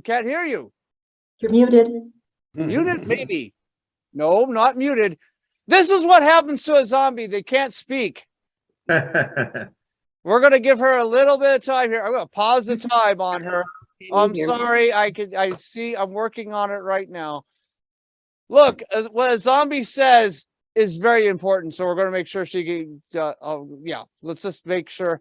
can't hear you. You're muted. Muted, maybe. No, not muted. This is what happens to a zombie. They can't speak. We're going to give her a little bit of time here. I'm going to pause the time on her. I'm sorry. I see. I'm working on it right now. Look, what a zombie says is very important. So we're going to make sure she can, yeah, let's just make sure.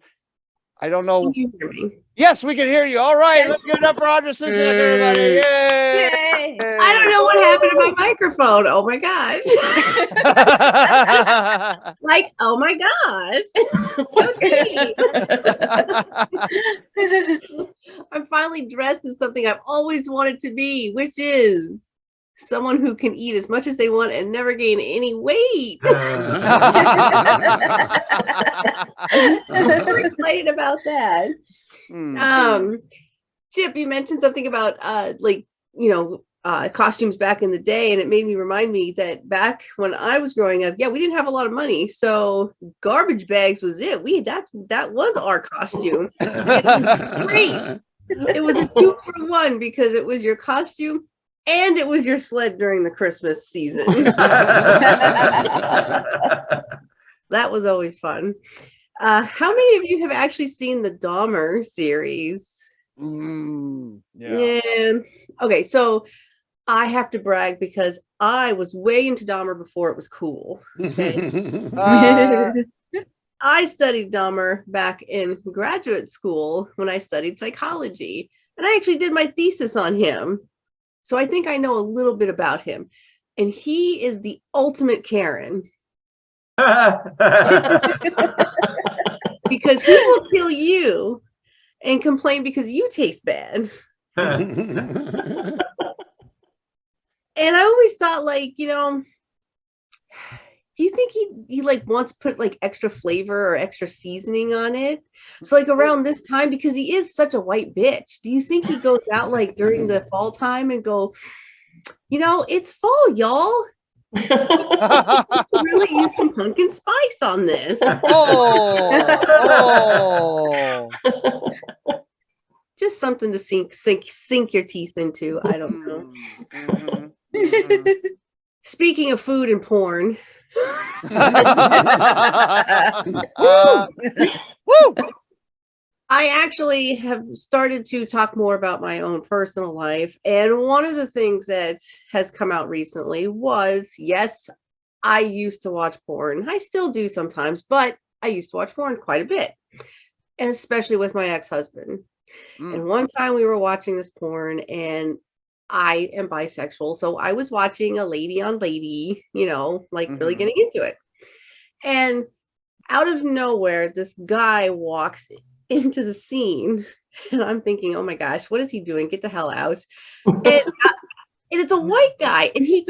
I don't know. Can you hear me? Yes, we can hear you. All right. Yes. Let's give it up for Audra, Sisak, everybody. Yay. Yay. I don't know what happened to my microphone. Oh my gosh. Like, oh my gosh. I'm finally dressed as something I've always wanted to be, which is someone who can eat as much as they want and never gain any weight. I'm so excited about that. Chip, you mentioned something about costumes back in the day, and it made me remind me that back when I was growing up, we didn't have a lot of money, so garbage bags was it. That was our costume. It was great. It was a 2-for-1 because it was your costume and it was your sled during the Christmas season. That was always fun. How many of you have actually seen the Dahmer series? Yeah. Okay, so I have to brag because I was way into Dahmer before it was cool. Okay. I studied Dahmer back in graduate school when I studied psychology, and I actually did my thesis on him. So I think I know a little bit about him, and he is the ultimate Karen. Because he will kill you and complain because you taste bad. And I always thought, do you think he wants to put extra flavor or extra seasoning on it? So around this time, because he is such a white bitch, do you think he goes out during the fall time and go, it's fall, y'all. Really use some pumpkin spice on this. Just something to sink your teeth into. I don't know. Speaking of food and porn. I actually have started to talk more about my own personal life. And one of the things that has come out recently was, yes, I used to watch porn. I still do sometimes, but I used to watch porn quite a bit, especially with my ex-husband. And one time we were watching this porn, and I am bisexual. So I was watching a lady on lady, really getting into it. And out of nowhere, this guy walks into the scene, and I'm thinking, oh my gosh, what is he doing? Get the hell out. And it's a white guy, and he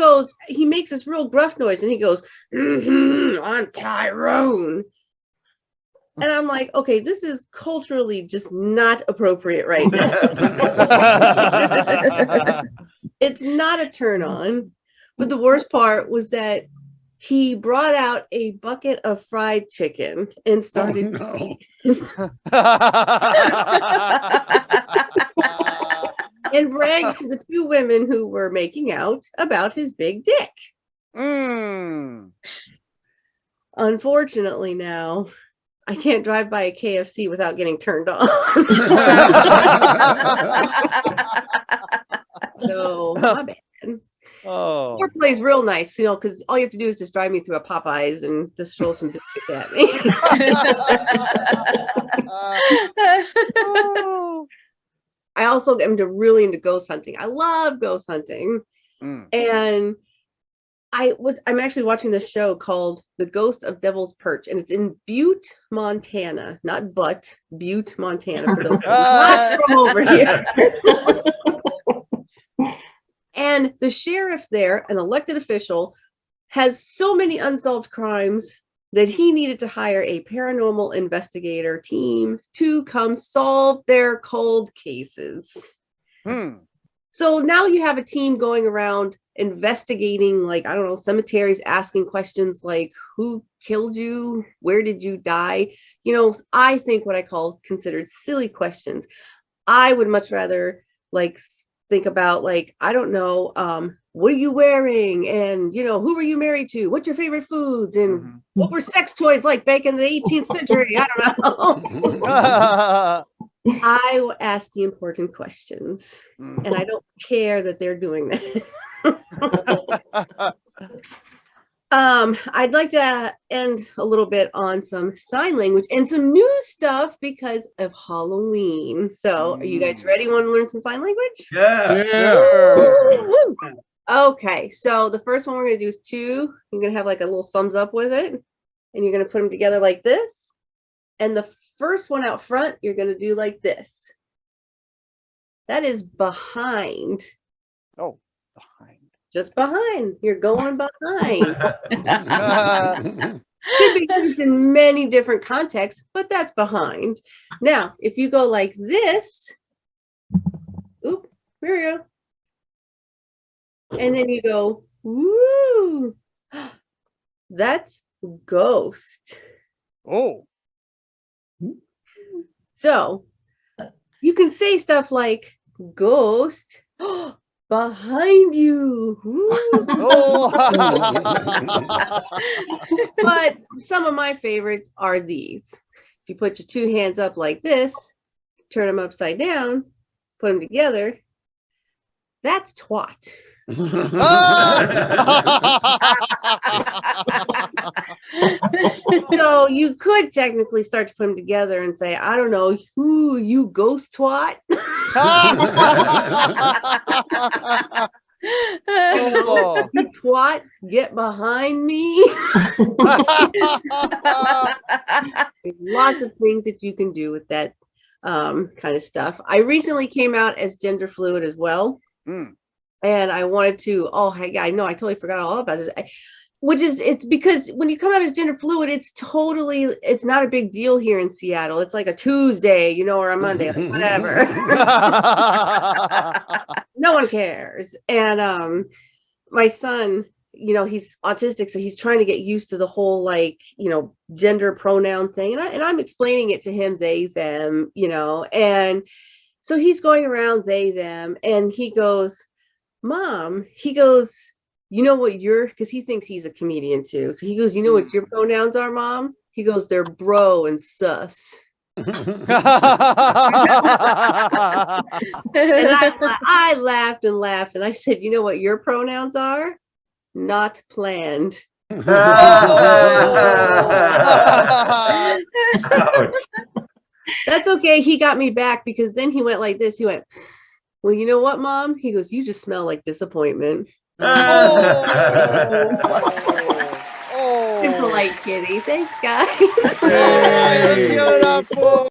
makes this real gruff noise, and he goes, I'm Tyrone. And I'm like, okay, this is culturally just not appropriate right now. It's not a turn on. But the worst part was that he brought out a bucket of fried chicken and started to eat. And bragged to the two women who were making out about his big dick. Unfortunately, now I can't drive by a KFC without getting turned on. So my bad. Foreplay is real nice, because all you have to do is just drive me through a Popeyes and just throw some biscuits at me. I also am really into ghost hunting. I love ghost hunting. And I'm actually watching this show called The Ghost of Devil's Perch, and it's in Butte, Montana. Not Butte, Montana, for those not from over here. And the sheriff there, an elected official, has so many unsolved crimes that he needed to hire a paranormal investigator team to come solve their cold cases. So now you have a team going around investigating, cemeteries, asking questions like, who killed you? Where did you die? I think what I considered silly questions. I would much rather think about like, I don't know, what are you wearing? And, who were you married to? What's your favorite foods? And what were sex toys like back in the 18th century? I don't know. I ask the important questions, and I don't care that they're doing that. I'd like to end a little bit on some sign language and some new stuff because of Halloween. So are you guys ready? Want to learn some sign language? Yeah. Okay, so the first one we're going to do is 2. You're going to have like a little thumbs up with it, and you're going to put them together like this. And the first one out front, you're going to do like this. That is behind. Oh, behind. Just behind. You're going behind. Could be used in many different contexts, but that's behind. Now, if you go like this, oop, here we go. And then you go, woo, that's ghost. Oh. So you can say stuff like ghost behind you. Oh. But some of my favorites are these. If you put your 2 hands up like this, turn them upside down, put them together, that's twat. So you could technically start to put them together and say, I don't know, who you ghost twat. You twat, get behind me. Lots of things that you can do with that kind of stuff. I recently came out as gender fluid as well. And I wanted to, I know I totally forgot all about this. It's because when you come out as gender fluid, it's not a big deal here in Seattle. It's like a Tuesday, or a Monday, like whatever. No one cares. And my son, he's autistic, so he's trying to get used to the whole gender pronoun thing. And I'm explaining it to him, they, them, and so he's going around they, them, and he goes, Mom, because he thinks he's a comedian too. So he goes, you know what your pronouns are, Mom? He goes, they're bro and sus. And I laughed and laughed, and I said, you know what your pronouns are? Not planned. That's okay. He got me back because then he went like this. He went, well, you know what, Mom? He goes, you just smell like disappointment. Polite kitty. Thanks, guys. Give it up for